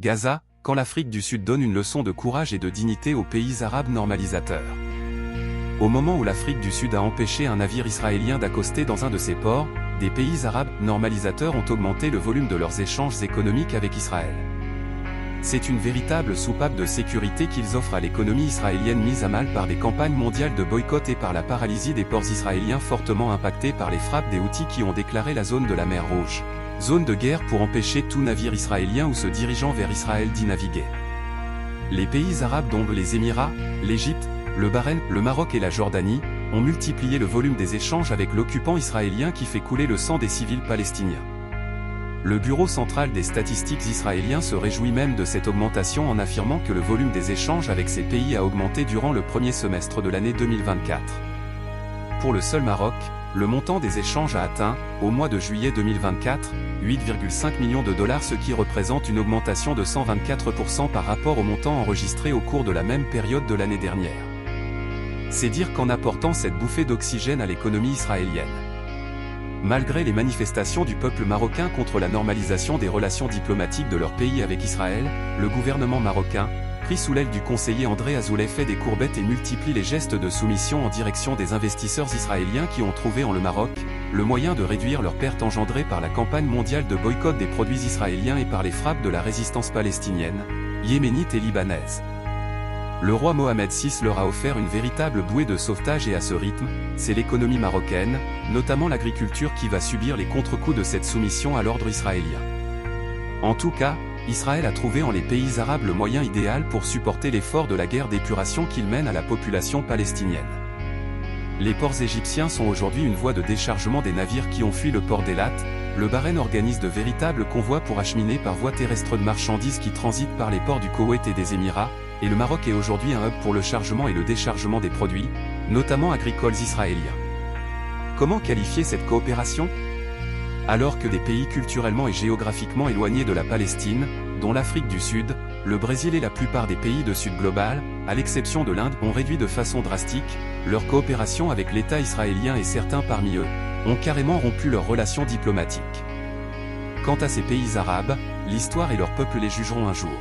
Gaza, quand l'Afrique du Sud donne une leçon de courage et de dignité aux pays arabes normalisateurs. Au moment où l'Afrique du Sud a empêché un navire israélien d'accoster dans un de ses ports, des pays arabes normalisateurs ont augmenté le volume de leurs échanges économiques avec Israël. C'est une véritable soupape de sécurité qu'ils offrent à l'économie israélienne mise à mal par des campagnes mondiales de boycott et par la paralysie des ports israéliens fortement impactés par les frappes des Houthis qui ont déclaré la zone de la mer Rouge zone de guerre pour empêcher tout navire israélien ou se dirigeant vers Israël d'y naviguer. Les pays arabes dont les Émirats, l'Égypte, le Bahreïn, le Maroc et la Jordanie, ont multiplié le volume des échanges avec l'occupant israélien qui fait couler le sang des civils palestiniens. Le Bureau central des statistiques israéliens se réjouit même de cette augmentation en affirmant que le volume des échanges avec ces pays a augmenté durant le premier semestre de l'année 2024. Pour le seul Maroc, le montant des échanges a atteint, au mois de juillet 2024, 8,5 millions de dollars, ce qui représente une augmentation de 124% par rapport au montant enregistré au cours de la même période de l'année dernière. C'est dire qu'en apportant cette bouffée d'oxygène à l'économie israélienne. Malgré les manifestations du peuple marocain contre la normalisation des relations diplomatiques de leur pays avec Israël, le gouvernement marocain, pris sous l'aile du conseiller André Azoulay, fait des courbettes et multiplie les gestes de soumission en direction des investisseurs israéliens qui ont trouvé en le Maroc le moyen de réduire leurs pertes engendrées par la campagne mondiale de boycott des produits israéliens et par les frappes de la résistance palestinienne, yéménite et libanaise. Le roi Mohamed VI leur a offert une véritable bouée de sauvetage et à ce rythme, c'est l'économie marocaine, notamment l'agriculture qui va subir les contre-coups de cette soumission à l'ordre israélien. En tout cas, Israël a trouvé en les pays arabes le moyen idéal pour supporter l'effort de la guerre d'épuration qu'il mène à la population palestinienne. Les ports égyptiens sont aujourd'hui une voie de déchargement des navires qui ont fui le port d'Eilat. Le Bahreïn organise de véritables convois pour acheminer par voie terrestre de marchandises qui transitent par les ports du Koweït et des Émirats, et le Maroc est aujourd'hui un hub pour le chargement et le déchargement des produits, notamment agricoles israéliens. Comment qualifier cette coopération ? Alors que des pays culturellement et géographiquement éloignés de la Palestine, dont l'Afrique du Sud, le Brésil et la plupart des pays de Sud global, à l'exception de l'Inde, ont réduit de façon drastique leur coopération avec l'État israélien et certains parmi eux ont carrément rompu leurs relations diplomatiques. Quant à ces pays arabes, l'histoire et leur peuple les jugeront un jour.